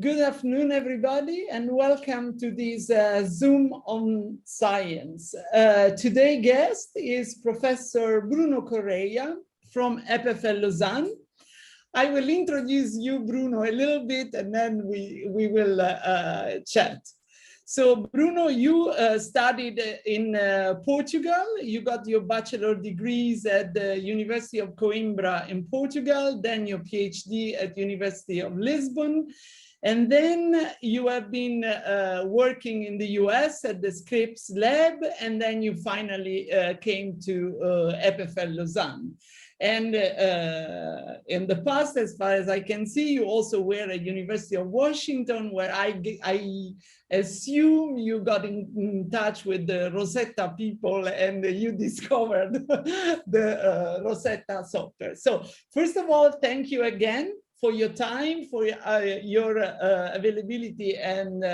Good afternoon, everybody, and welcome to this Zoom on Science. Today's guest is Professor Bruno Correia from EPF Lausanne. I will introduce you, Bruno, a little bit, and then we will chat. So, Bruno, you studied in Portugal. You got your bachelor degrees at the University of Coimbra in Portugal, then your PhD at University of Lisbon. And then you have been working in the US at the Scripps Lab, and then you finally came to EPF Lausanne. And in the past, as far as I can see, you also were at University of Washington, where I assume you got in touch with the Rosetta people and you discovered the Rosetta software. So first of all, thank you again for your time, for your availability and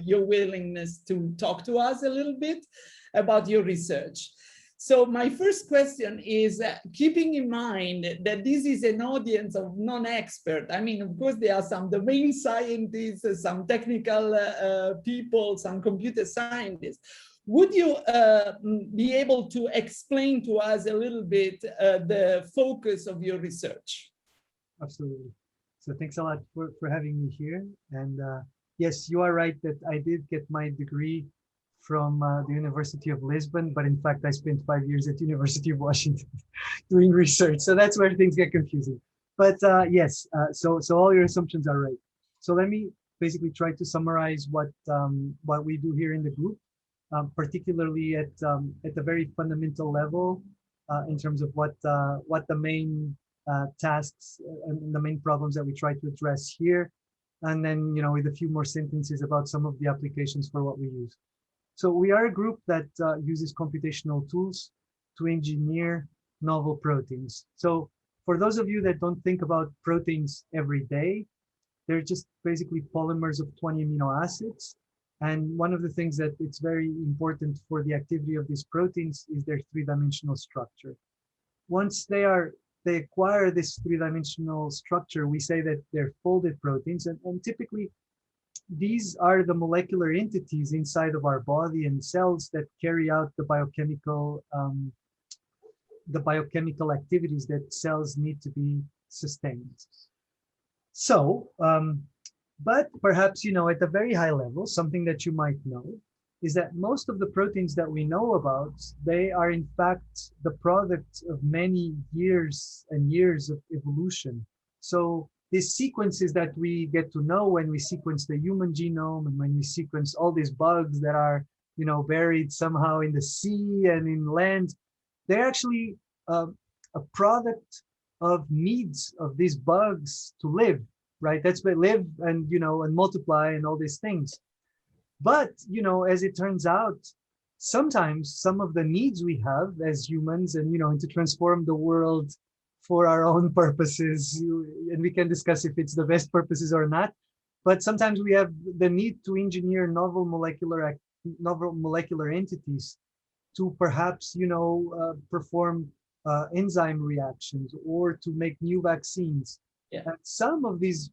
your willingness to talk to us a little bit about your research. So my first question is, keeping in mind that this is an audience of non-expert. I mean, of course, there are some domain scientists, some technical people, some computer scientists. Would you be able to explain to us a little bit the focus of your research? Absolutely. So thanks a lot for having me here. And yes, you are right that I did get my degree from the University of Lisbon, but in fact, I spent 5 years at University of Washington doing research. So that's where things get confusing. But yes, so all your assumptions are right. So let me basically try to summarize what we do here in the group, particularly at the very fundamental level in terms of what the main tasks and the main problems that we try to address here, and then with a few more sentences about some of the applications for what we use. So we are a group that uses computational tools to engineer novel proteins. So for those of you that don't think about proteins every day, they're just basically polymers of 20 amino acids. And one of the things that it's very important for the activity of these proteins is their three-dimensional structure. Once they acquire this three-dimensional structure, we say that they're folded proteins, and typically these are the molecular entities inside of our body and cells that carry out the biochemical activities that cells need to be sustained. So, but perhaps, at the very high level, something that you might know is that most of the proteins that we know about, they are in fact the product of many years and years of evolution. So these sequences that we get to know when we sequence the human genome and when we sequence all these bugs that are, buried somehow in the sea and in land, they're actually a product of needs of these bugs to live, right? That's why live and, and multiply and all these things. But, as it turns out, sometimes some of the needs we have as humans and, to transform the world for our own purposes, and we can discuss if it's the best purposes or not, but sometimes we have the need to engineer novel molecular entities to perhaps, perform enzyme reactions or to make new vaccines. Yeah. And some of these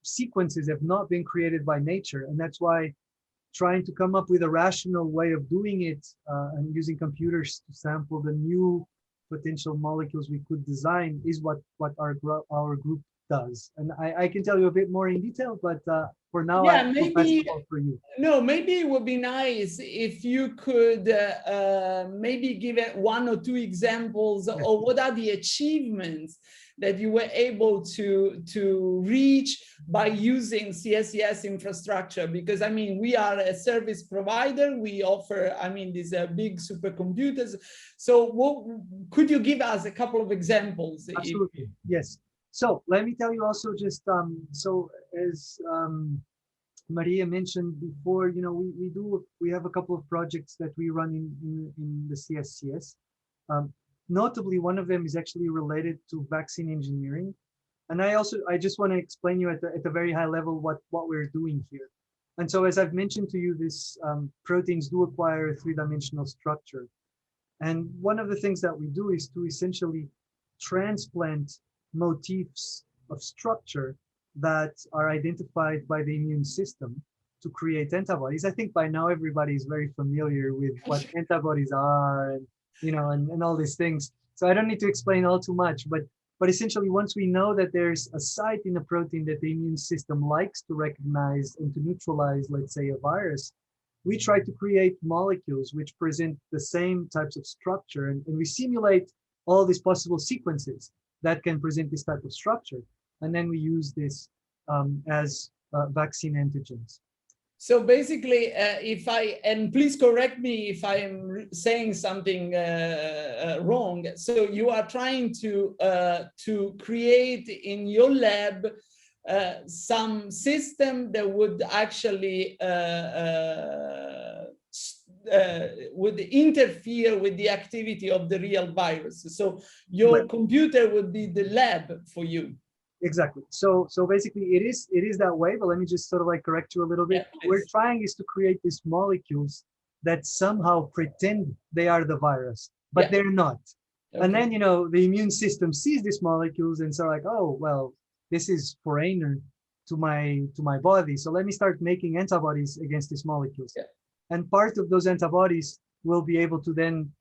sequences have not been created by nature, and that's why trying to come up with a rational way of doing it and using computers to sample the new potential molecules we could design is what our group does. And I can tell you a bit more in detail, but For now, Yeah, I will pass the ball for you. No, maybe it would be nice if you could maybe give it one or two examples of what are the achievements that you were able to reach by using CSCS infrastructure. Because I mean, we are a service provider. We offer, I mean, these big supercomputers. So could you give us a couple of examples? Absolutely, yes. So let me tell you also just, so as Maria mentioned before, you know, we have a couple of projects that we run in the CSCS. Notably, one of them is actually related to vaccine engineering. And I just want to explain you at a very high level what we're doing here. And so as I've mentioned to you, this proteins do acquire a three-dimensional structure. And one of the things that we do is to essentially transplant motifs of structure that are identified by the immune system to create antibodies. I think by now everybody is very familiar with what antibodies are, and you know, and all these things. So I don't need to explain all too much, but essentially once we know that there's a site in a protein that the immune system likes to recognize and to neutralize, let's say, a virus, we try to create molecules which present the same types of structure, and we simulate all these possible sequences that can present this type of structure. And then we use this as vaccine antigens. So basically, and please correct me if I'm saying something wrong. So you are trying to create in your lab some system that would actually would interfere with the activity of the real virus. So your computer would be the lab for you. Exactly. So basically it is that way, but let me just sort of like correct you a little bit. Yeah, we're trying is to create these molecules that somehow pretend they are the virus, but they're not. Okay. And then, you know, the immune system sees these molecules and so like, oh, well, this is foreigner to my body. So let me start making antibodies against these molecules. Yeah. And part of those antibodies will be able to then,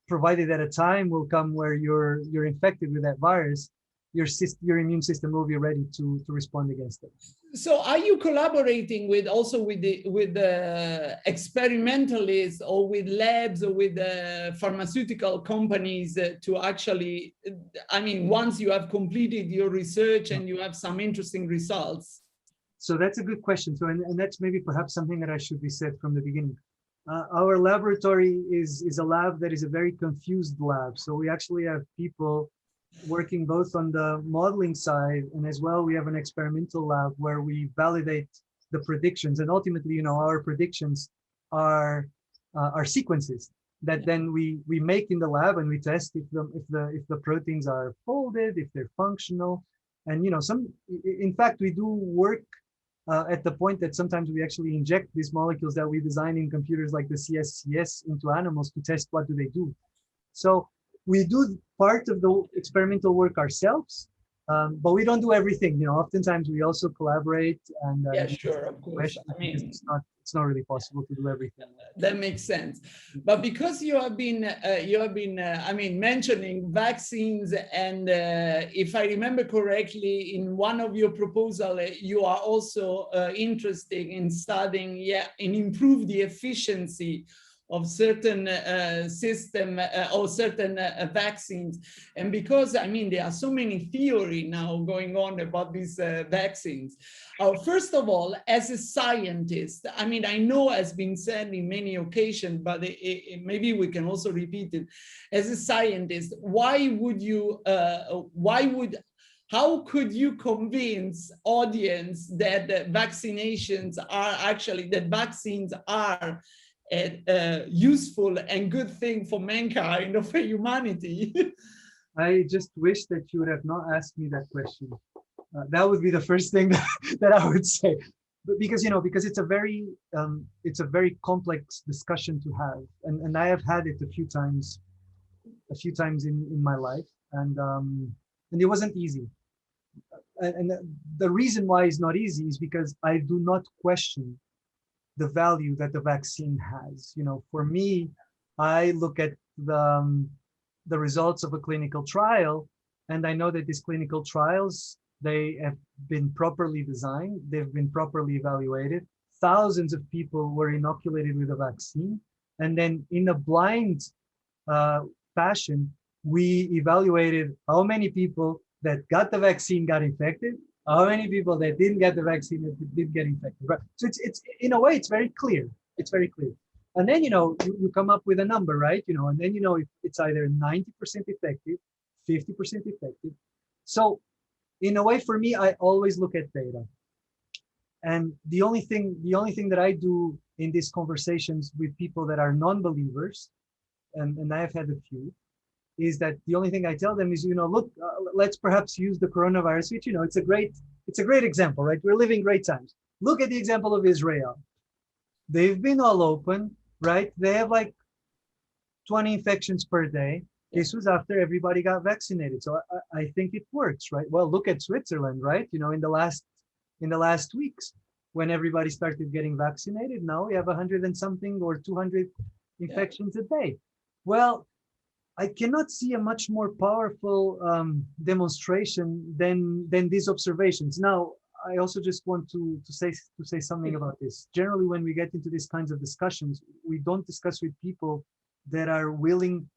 provided at a time will come where you're infected with that virus, your immune system will be ready to respond against it. So are you collaborating with the experimentalists or with labs or with pharmaceutical companies to actually, I mean, once you have completed your research and you have some interesting results? So that's a good question. So, and that's maybe perhaps something that I should be said from the beginning. Our laboratory is a lab that is a very confused lab. So we actually have people working both on the modeling side, and as well we have an experimental lab where we validate the predictions, and ultimately, you know, our predictions are sequences that then we make in the lab, and we test if the proteins are folded, if they're functional. And you know, in fact we do work at the point that sometimes we actually inject these molecules that we design in computers like the CSCS into animals to test what do they do. So we do part of the experimental work ourselves, but we don't do everything. You know, oftentimes we also collaborate and yeah, sure, of course. I mean, it's not really possible to do everything. That makes sense. But because you have been I mean, mentioning vaccines, and if I remember correctly, in one of your proposals, you are also interested in studying, and improve the efficiency of certain system or certain vaccines. And because, I mean, there are so many theory now going on about these vaccines. First of all, as a scientist, I mean, I know has been said in many occasions, but maybe we can also repeat it. As a scientist, how could you convince audience that vaccines are a useful and good thing for mankind or for humanity? I just wish that you would have not asked me that question. That would be the first thing that I would say. But because, you know, because it's a very complex discussion to have, and I have had it a few times in my life, and it wasn't easy. And the reason why it's not easy is because I do not question the value that the vaccine has. You know, for me, I look at the results of a clinical trial, and I know that these clinical trials They have been properly designed. They've been properly evaluated. Thousands of people were inoculated with a vaccine. And then in a blind fashion, we evaluated how many people that got the vaccine got infected, how many people that didn't get the vaccine that didn't get infected. Right? So it's in a way, it's very clear. It's very clear. And then, you come up with a number, right? And then, if it's either 90% effective, 50% effective. So in a way, for me, I always look at data. And the only thing that I do in these conversations with people that are non-believers, and I have had a few, is that the only thing I tell them is, look, let's perhaps use the coronavirus, which, it's a great example, right? We're living great times. Look at the example of Israel. They've been all open, right? They have like 20 infections per day. This was after everybody got vaccinated. So I think it works, right? Well, look at Switzerland, right? In the last weeks, when everybody started getting vaccinated, now we have 100 and something or 200 infections a day. Well, I cannot see a much more powerful demonstration than these observations. Now, I also just want to say something about this. Generally, when we get into these kinds of discussions, we don't discuss with people that are willing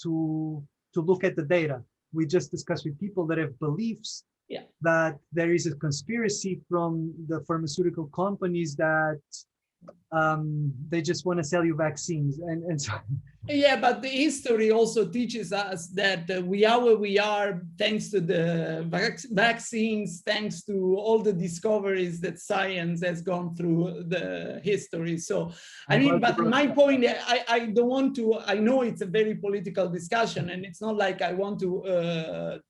to look at the data. We just discuss with people that have beliefs that there is a conspiracy from the pharmaceutical companies that they just want to sell you vaccines and so. Yeah, but the history also teaches us that we are where we are thanks to the vaccines, thanks to all the discoveries that science has gone through the history. So, but my point, I don't want to, I know it's a very political discussion, and it's not like I want to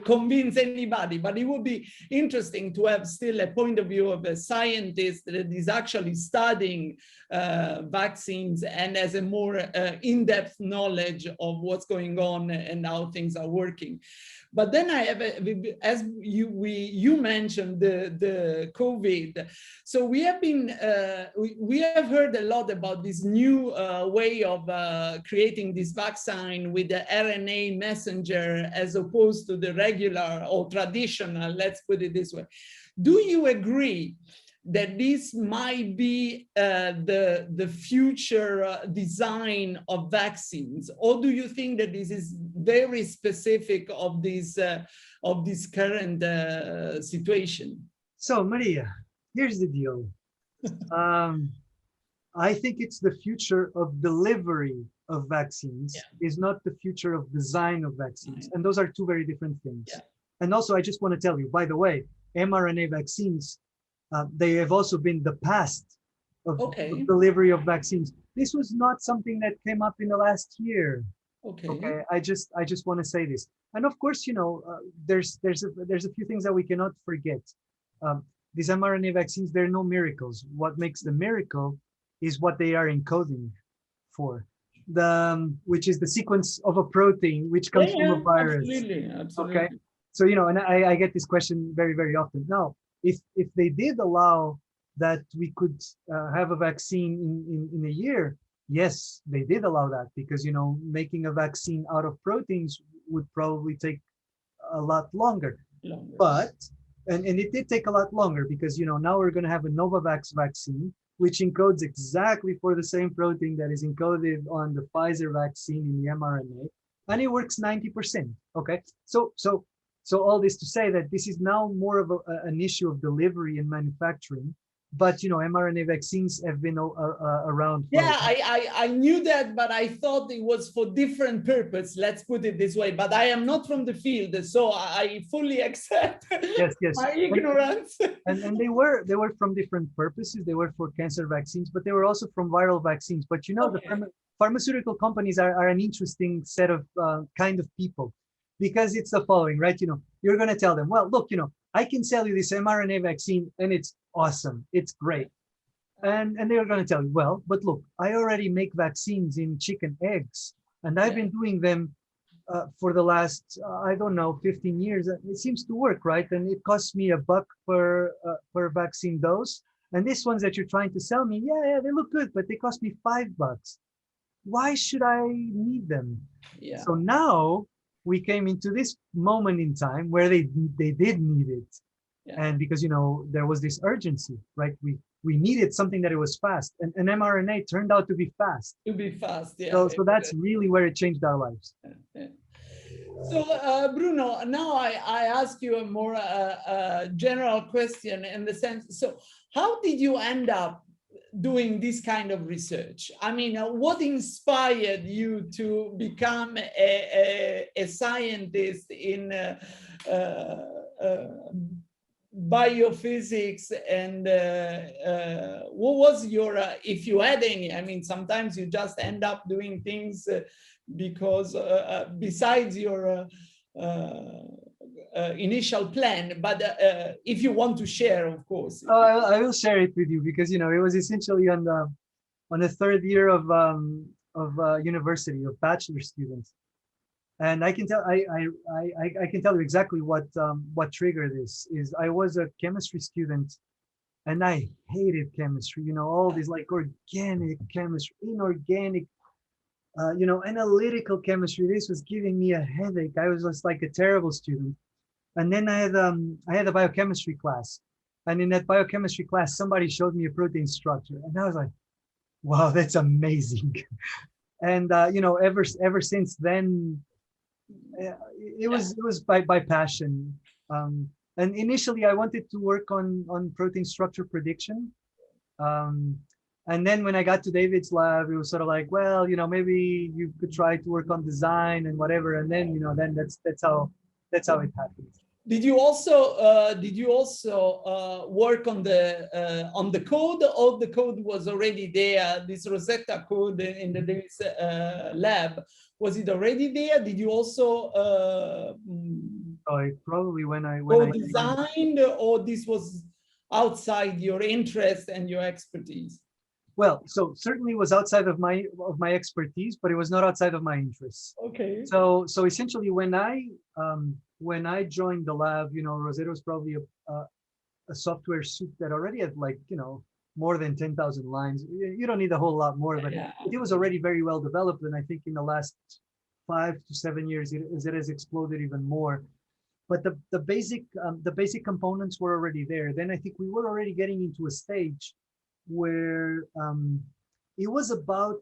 convince anybody, but it would be interesting to have still a point of view of a scientist that is actually studying vaccines and has a more in-depth knowledge of what's going on and how things are working. But then I have, as you mentioned, the COVID. So we have been, we have heard a lot about this new way of creating this vaccine with the RNA messenger as opposed to the regular or traditional, let's put it this way. Do you agree that this might be the future design of vaccines, or do you think that this is very specific of this current situation? So, Maria, here's the deal. I think it's the future of delivery of vaccines, is not the future of design of vaccines, and those are two very different things. And also, I just want to tell you, by the way, mRNA vaccines, they have also been the past of delivery of vaccines. This was not something that came up in the last year. Okay. I just want to say this, and of course, there's a few things that we cannot forget. These mRNA vaccines, they're no miracles. What makes the miracle is what they are encoding for, which is the sequence of a protein which comes from a virus. Absolutely. Okay. So and I get this question very, very often. Now, if they did allow that we could have a vaccine in a year, yes, they did allow that, because making a vaccine out of proteins would probably take a lot longer. But and it did take a lot longer, because now we're going to have a Novavax vaccine which encodes exactly for the same protein that is encoded on the Pfizer vaccine in the mRNA, and it works 90%. Okay, so all this to say that this is now more of an issue of delivery and manufacturing, but mRNA vaccines have been around. I knew that, but I thought it was for different purpose. Let's put it this way. But I am not from the field, so I fully accept my ignorance. And they were from different purposes. They were for cancer vaccines, but they were also from viral vaccines. But the pharmaceutical companies are an interesting set of kind of people. Because it's the following, right? You're going to tell them, well, look, I can sell you this mRNA vaccine and it's awesome. It's great. And they're going to tell you, well, but look, I already make vaccines in chicken eggs, and I've been doing them for the last, 15 years. It seems to work, right? And it costs me $1 per vaccine dose. And these ones that you're trying to sell me, they look good, but they cost me $5. Why should I need them? So now we came into this moment in time where they did need it. Yeah. And because, there was this urgency, right? We needed something that it was fast, and mRNA turned out to be fast. To be fast, yeah. So that's really where it changed our lives. Yeah. So, Bruno, now I ask you a more general question in the sense, so how did you end up doing this kind of research? I mean, what inspired you to become a scientist in biophysics, and what was your, if you had any, I mean, sometimes you just end up doing things because besides your initial plan, but if you want to share, of course. Oh, I will share it with you because, it was essentially on the third year of university, of bachelor students. And I can tell I can tell you exactly what triggered this is. I was a chemistry student, and I hated chemistry. All these like organic chemistry, inorganic, analytical chemistry. This was giving me a headache. I was just like a terrible student. And then I had a biochemistry class, and in that biochemistry class, somebody showed me a protein structure, and I was like, "Wow, that's amazing!" And ever since then. It was by passion, and initially I wanted to work on protein structure prediction, and then when I got to David's lab, it was sort of like, well, maybe you could try to work on design and whatever, and then then that's how it happened. Did you also work on the code, or the code was already there? This Rosetta code in the David's lab, was it already there? Did you also probably when I designed, or this was outside your interest and your expertise? Well, so certainly it was outside of my expertise, but it was not outside of my interests. Okay. So essentially, when I joined the lab, Rosetta was probably a software suite that already had more than 10,000 lines. You don't need a whole lot more, but it was already very well developed. And I think in the last 5 to 7 years, it has exploded even more. But the basic components were already there. Then I think we were already getting into a stage where it was about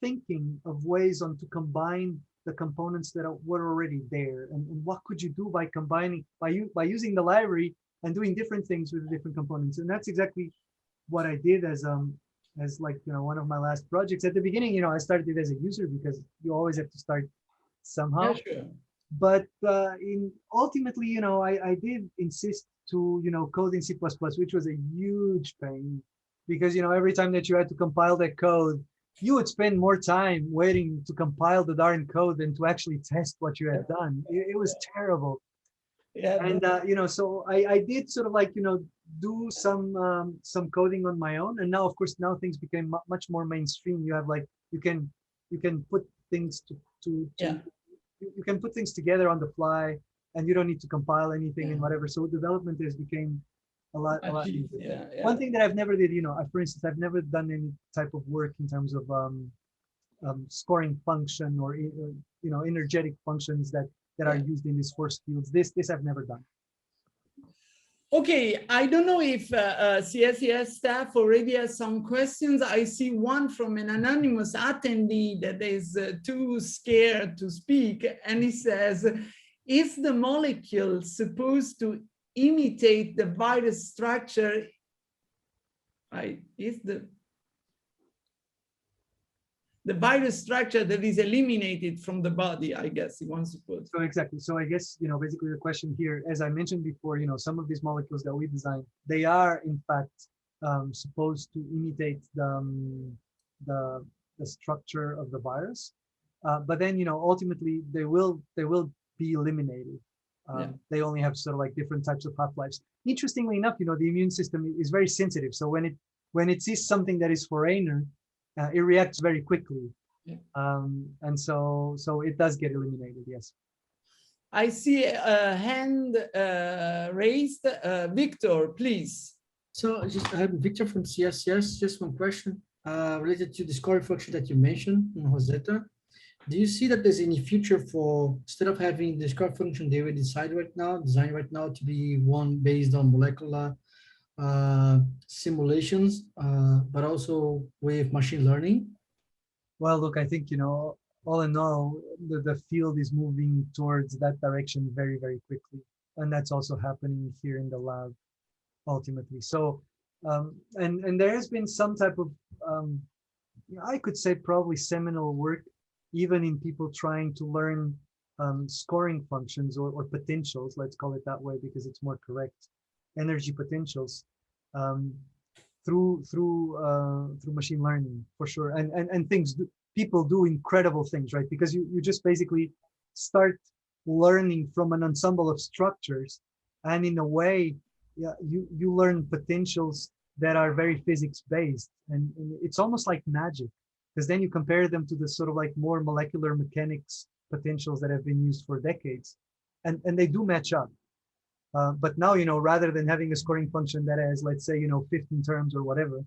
thinking of ways to combine the components that were already there, and what could you do by combining by using the library and doing different things with the different components. And that's exactly what I did as one of my last projects. At the beginning, I started it as a user because you always have to start somehow. Yeah, sure. But ultimately, I did insist to code in C++, which was a huge pain, because every time that you had to compile that code, you would spend more time waiting to compile the darn code than to actually test what you had done. It was terrible. Yeah. And so I did sort of do some coding on my own. And now, of course, things became much more mainstream. You have you can put things you can put things together on the fly, and you don't need to compile anything and whatever. So development became a lot easier. One thing that I've never did, for instance, I've never done any type of work in terms of scoring function or energetic functions that are used in these force fields. This I've never done. Okay, I don't know if CSCS staff already has some questions. I see one from an anonymous attendee that is too scared to speak, and he says, is the molecule supposed to imitate the virus structure? Is the virus structure that is eliminated from the body, I guess he wants to put. So exactly. So I guess, basically the question here, as I mentioned before, some of these molecules that we design, they are in fact supposed to imitate the structure of the virus. But then, ultimately they will be eliminated. They only have sort of different types of half-lives. Interestingly enough, the immune system is very sensitive. So when it sees something that is foreigner, it reacts very quickly, and so it does get eliminated. Yes. I see a hand raised. Victor, please. So I have Victor from CSCS. Just one question related to the scoring function that you mentioned in Rosetta. Do you see that there's any future for, instead of having the score function they will design right now to be one based on molecular simulations, but also with machine learning? Well, look, I think, all in all, the field is moving towards that direction very, very quickly. And that's also happening here in the lab, ultimately. So, and there has been some type of, I could say probably seminal work, even in people trying to learn scoring functions or potentials, let's call it that way, because it's more correct, energy potentials. Through machine learning, for sure, and people do incredible things, right? Because you just basically start learning from an ensemble of structures, and in a way, yeah, you learn potentials that are very physics based, and it's almost like magic, because then you compare them to the sort of like more molecular mechanics potentials that have been used for decades, and they do match up. But now, rather than having a scoring function that has, let's say, 15 terms or whatever,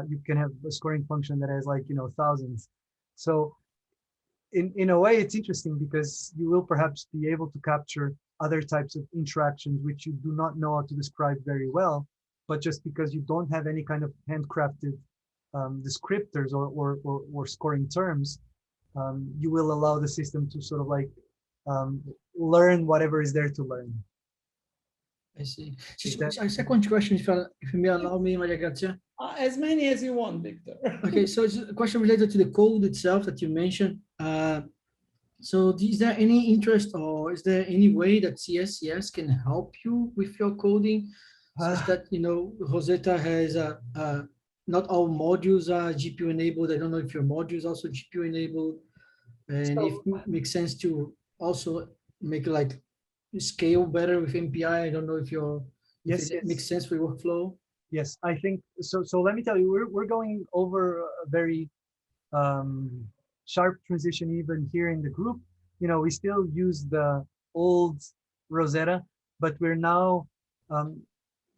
you can have a scoring function that has like, thousands. So in a way, it's interesting because you will perhaps be able to capture other types of interactions which you do not know how to describe very well, but just because you don't have any kind of handcrafted descriptors or scoring terms, you will allow the system to sort of like learn whatever is there to learn. I see. That, A second question, if you may allow me, Maria Grazia. As many as you want, Victor. Okay, so it's a question related to the code itself that you mentioned. So is there any interest, or is there any way that CSCS can help you with your coding, such that, Rosetta has not all modules are GPU enabled. I don't know if your module is also GPU enabled, and if it makes sense to also make like scale better with MPI. I don't know if it makes sense for your workflow. Yes, I think so. So let me tell you, we're going over a very sharp transition even here in the group. We still use the old Rosetta, but we're now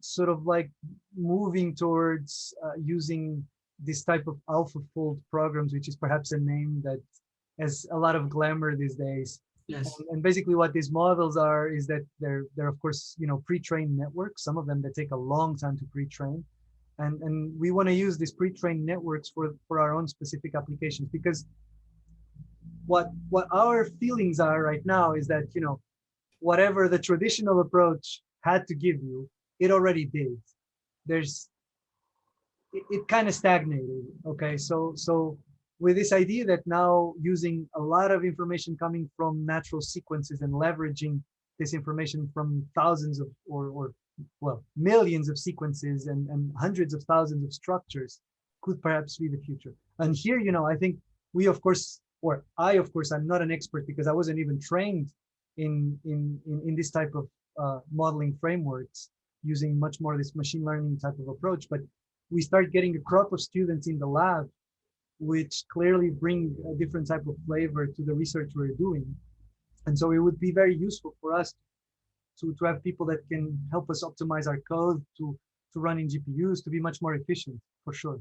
sort of like moving towards using this type of AlphaFold programs, which is perhaps a name that has a lot of glamour these days. Yes. And basically what these models are is that they're of course, pre-trained networks, some of them that take a long time to pre-train. And we want to use these pre-trained networks for our own specific applications, because what our feelings are right now is that, whatever the traditional approach had to give you, it already did. It kind of stagnated. Okay. So with this idea that now using a lot of information coming from natural sequences and leveraging this information from thousands of or millions of sequences and hundreds of thousands of structures could perhaps be the future. And here, I think we, of course, or I, of course, I'm not an expert because I wasn't even trained in this type of modeling frameworks, using much more this machine learning type of approach. But we start getting a crop of students in the lab which clearly bring a different type of flavor to the research we're doing. And so it would be very useful for us to have people that can help us optimize our code to run in GPUs, to be much more efficient, for sure.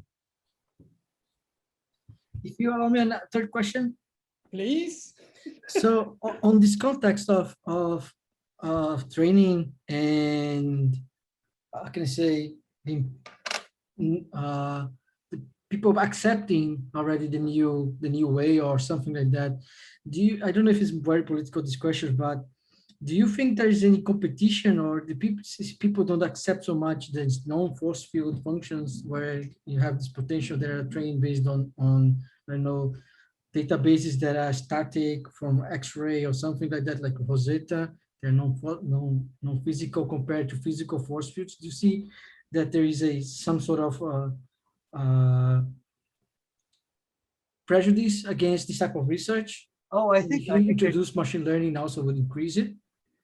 If you allow me a third question. Please. So on this context of training and how can I say the people accepting already the new way or something like that. I don't know if it's very political this question, but do you think there is any competition, or the people don't accept so much the non-force field functions where you have this potential that are trained based on I don't know, databases that are static from X-ray or something like that, like Rosetta? They're non-physical compared to physical force fields. Do you see that there is some sort of prejudice against this type of research? Oh, I think introduce machine learning also would increase it.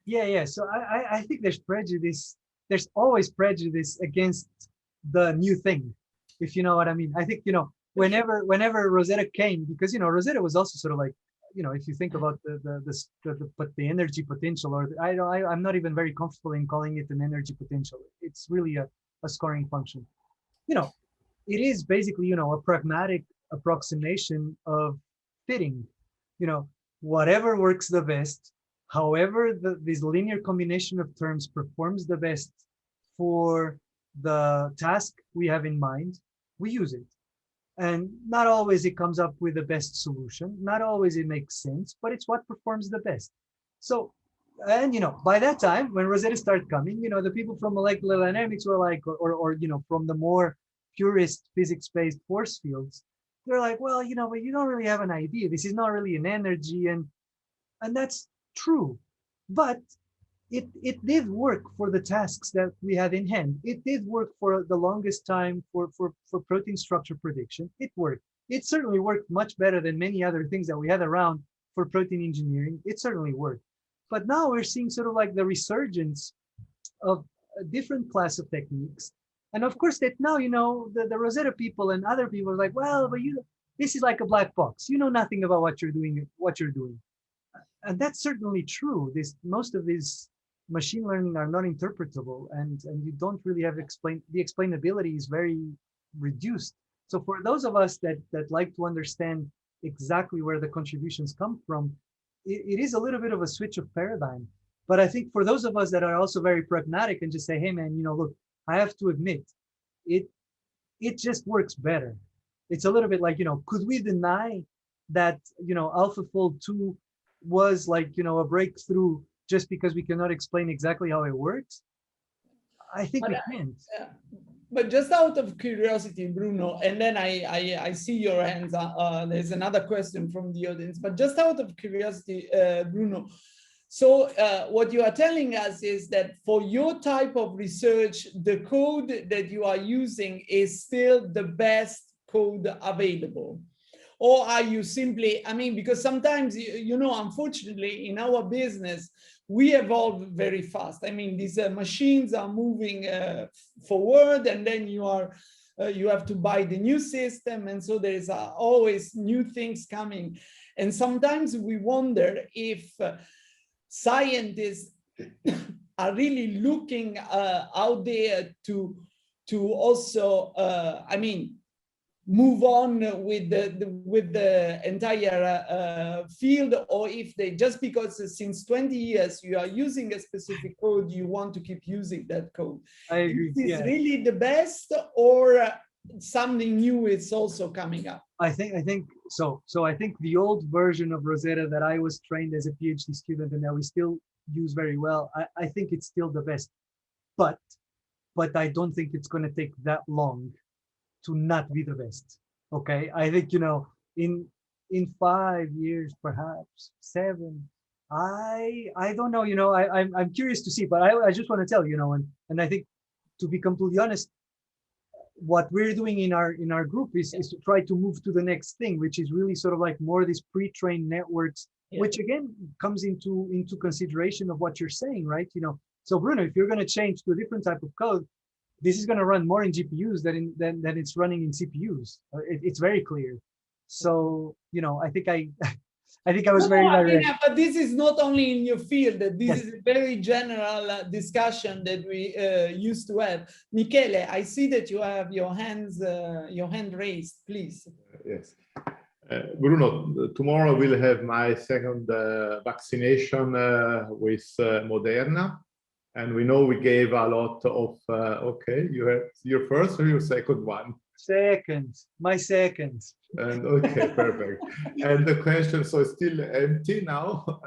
Yeah. So I think there's prejudice. There's always prejudice against the new thing, if you know what I mean. I think, whenever Rosetta came, because, Rosetta was also sort of like, if you think about the energy potential, or I'm not even very comfortable in calling it an energy potential. It's really a scoring function. It is basically, a pragmatic approximation of fitting. whatever works the best, however this linear combination of terms performs the best for the task we have in mind, we use it. And not always it comes up with the best solution. Not always it makes sense, but it's what performs the best. So, and by that time, when Rosetta started coming, the people from molecular dynamics were like, or from the more purist physics-based force fields, they're like, well, but you don't really have an idea. This is not really an energy, and that's true. But it did work for the tasks that we had in hand. It did work for the longest time for protein structure prediction. It worked. It certainly worked much better than many other things that we had around for protein engineering. It certainly worked. But now we're seeing sort of like the resurgence of a different class of techniques. And of course that now, the Rosetta people and other people are like, well, but this is like a black box. You know nothing about what you're doing. And that's certainly true. Most of these machine learning are not interpretable, and you don't really have the explainability is very reduced. So for those of us that like to understand exactly where the contributions come from, it is a little bit of a switch of paradigm. But I think for those of us that are also very pragmatic and just say, hey man, look, I have to admit, it just works better. It's a little bit like, could we deny that, AlphaFold 2 was like, a breakthrough just because we cannot explain exactly how it works? I think we can't. But just out of curiosity, Bruno, and then I see your hands. There's another question from the audience, but just out of curiosity, Bruno. So what you are telling us is that for your type of research, the code that you are using is still the best code available. Or are you simply, because sometimes, unfortunately in our business, we evolve very fast. These machines are moving forward, and then you have to buy the new system. And so there's always new things coming. And sometimes we wonder if scientists are really looking out there to also, move on with the entire field, or if they, just because since 20 years you are using a specific code, you want to keep using that code. I agree. Is this really the best, or something new is also coming up? I think so. So I think the old version of Rosetta that I was trained as a PhD student and that we still use very well, I think it's still the best. But I don't think it's going to take that long to not be the best. Okay, I think in 5 years, perhaps 7. I don't know. I'm curious to see, but I just want to tell and I think, to be completely honest, what we're doing in our group is to try to move to the next thing, which is really sort of like more of these pre-trained networks, which again comes into consideration of what you're saying, right? So Bruno, if you're going to change to a different type of code, this is going to run more in GPUs than it's running in CPUs. It's very clear. So, I think I was very direct. But this is not only in your field. This is a very general discussion that we used to have. Michele, I see that you have your hand raised, please. Yes. Bruno, tomorrow we'll have my second vaccination with Moderna. And we know we gave a lot of, okay, you have your first or your second one? Second, my second. And okay, perfect. And the question, so it's still empty now.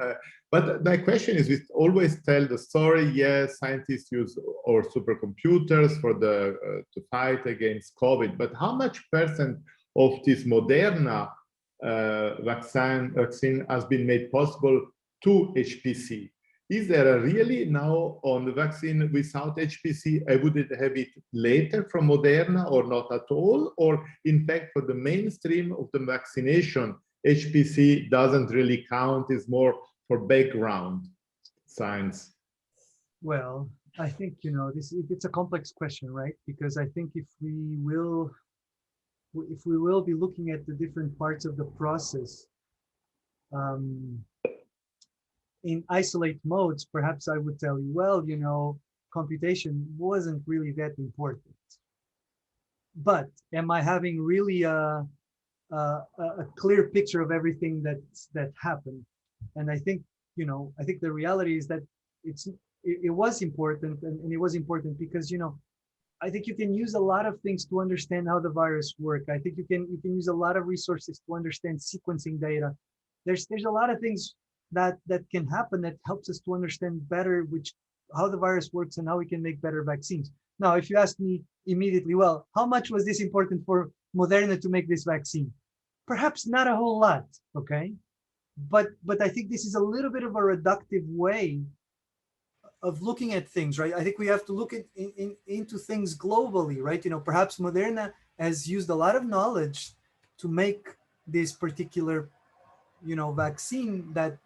But my question is, we always tell the story, yes, scientists use our supercomputers for to fight against COVID, but how much percent of this Moderna vaccine has been made possible to HPC? Is there really now on the vaccine without HPC? I would have it later from Moderna or not at all? Or in fact, for the mainstream of the vaccination, HPC doesn't really count, is more for background science? Well, I think, it's a complex question, right? Because I think if we will be looking at the different parts of the process, in isolate modes, perhaps I would tell you, well, computation wasn't really that important. But am I having really a a clear picture of everything that happened. And I think, I think the reality is that it was important, and it was important because, I think you can use a lot of things to understand how the virus work. I think you can use a lot of resources to understand sequencing data. There's a lot of things that can happen that helps us to understand better how the virus works and how we can make better vaccines. Now, if you ask me immediately, well, how much was this important for Moderna to make this vaccine? Perhaps not a whole lot, okay? But I think this is a little bit of a reductive way of looking at things, right? I think we have to look into things globally, right? Perhaps Moderna has used a lot of knowledge to make this particular, vaccine that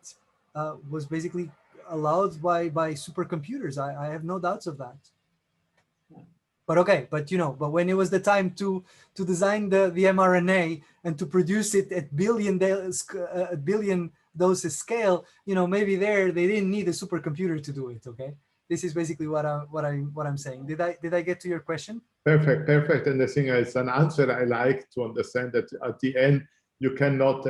was basically allowed by supercomputers. I have no doubts of that. But okay, but when it was the time to design the mRNA and to produce it at billion doses scale, maybe they didn't need a supercomputer to do it. Okay, this is basically what I'm saying. Did I get to your question? Perfect. And the thing is, an answer I like to understand that at the end you cannot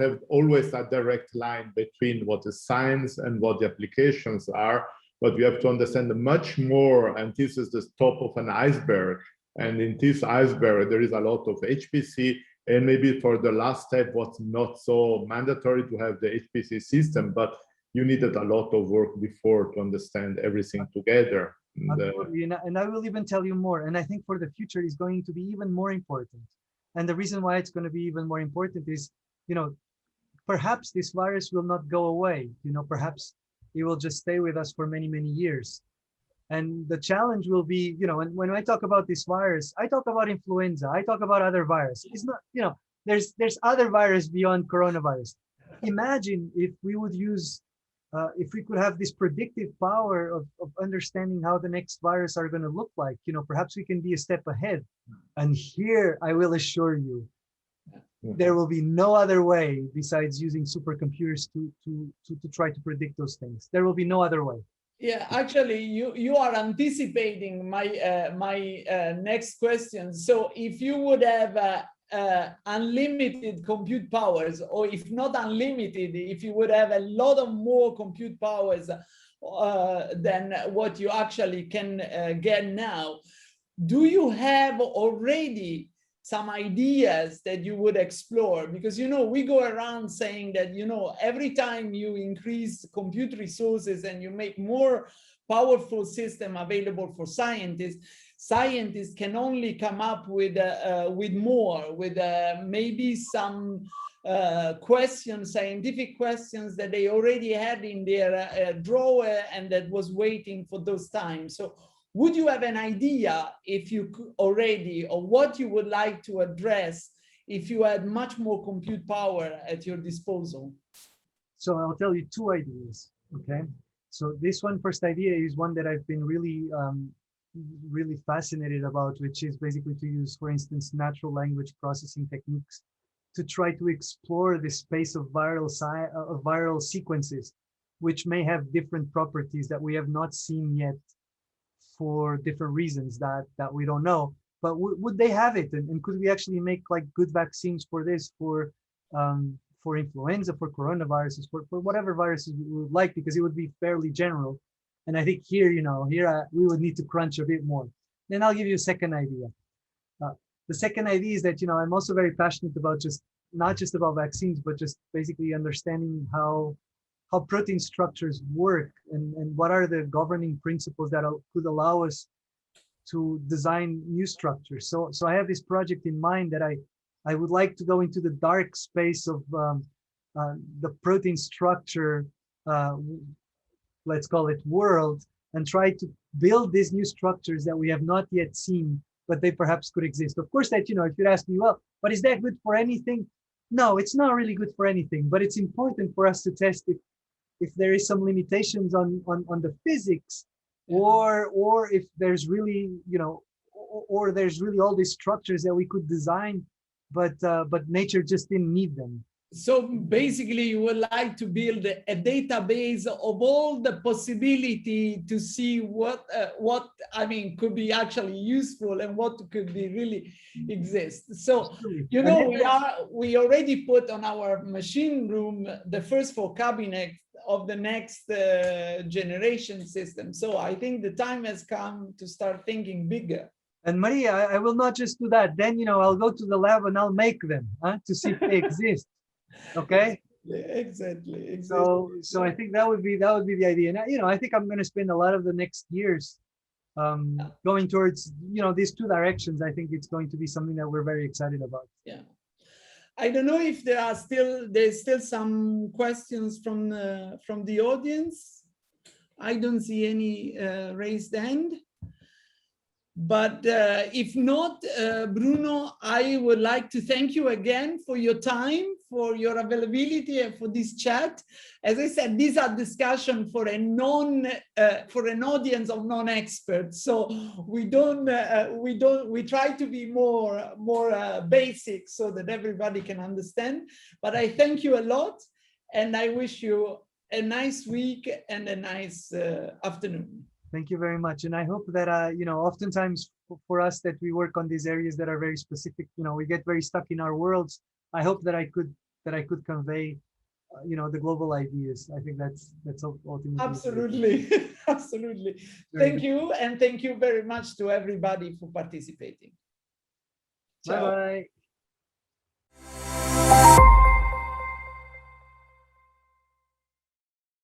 have always a direct line between what is science and what the applications are. But we have to understand much more, and this is the top of an iceberg. And in this iceberg, there is a lot of HPC, and maybe for the last step was not so mandatory to have the HPC system, but you needed a lot of work before to understand everything together. Absolutely, and I will even tell you more. And I think for the future is going to be even more important. And the reason why it's going to be even more important is, perhaps this virus will not go away. Perhaps it will just stay with us for many, many years. And the challenge will be, and when I talk about this virus, I talk about influenza, I talk about other viruses. It's not, there's other virus beyond coronavirus. Imagine if we would use, if we could have this predictive power of understanding how the next virus are going to look like, perhaps we can be a step ahead. And here I will assure you, there will be no other way besides using supercomputers to try to predict those things. There will be no other way. Yeah, actually, you are anticipating my next question. So if you would have unlimited compute powers, or if not unlimited, if you would have a lot of more compute powers than what you actually can get now, do you have already some ideas that you would explore? Because, we go around saying that, every time you increase compute resources and you make more powerful system available for scientists can only come up with more, with maybe some scientific questions that they already had in their drawer and that was waiting for those times. So would you have an idea if you could already, or what you would like to address if you had much more compute power at your disposal? So I'll tell you two ideas, okay? So this first idea is one that I've been really fascinated about, which is basically to use, for instance, natural language processing techniques to try to explore the space of viral sequences, which may have different properties that we have not seen yet, for different reasons that we don't know. But would they have it, and could we actually make like good vaccines for this, for influenza, for coronaviruses, for whatever viruses we would like, because it would be fairly general. And I think here we would need to crunch a bit more. Then I'll give you a second idea. The second idea is that I'm also very passionate about not just about vaccines, but just basically understanding how protein structures work, and what are the governing principles that could allow us to design new structures. So I have this project in mind that I would like to go into the dark space of the protein structure, let's call it world, and try to build these new structures that we have not yet seen, but they perhaps could exist. Of course, that if you'd ask me, well, but is that good for anything? No, it's not really good for anything, but it's important for us to test if there is some limitations on the physics, or if there's really, or there's really all these structures that we could design, but nature just didn't need them. So basically, you would like to build a database of all the possibility to see what I mean could be actually useful and what could be really exist. So you know, we already put on our machine room the first 4 cabinets of the next generation system. So I think the time has come to start thinking bigger. And Maria, I will not just do that. Then, you know, I'll go to the lab and I'll make them to see if they exist. Okay. Exactly. So I think that would be the idea. And you know, I think I'm going to spend a lot of the next years going towards, you know, these 2 directions. I think it's going to be something that we're very excited about. Yeah. I don't know if there's still some questions from the audience. I don't see any raised hand. But if not, Bruno, I would like to thank you again for your time, for your availability, and for this chat. As I said, these are discussions for an audience of non-experts. So we try to be more basic so that everybody can understand. But I thank you a lot, and I wish you a nice week and a nice afternoon. Thank you very much. And I hope that, you know, oftentimes for us that we work on these areas that are very specific, you know, we get very stuck in our worlds. I hope that I could convey, you know, the global ideas. I think that's ultimately. Absolutely. Absolutely. Thank you. And thank you very much to everybody for participating. Ciao. Bye-bye.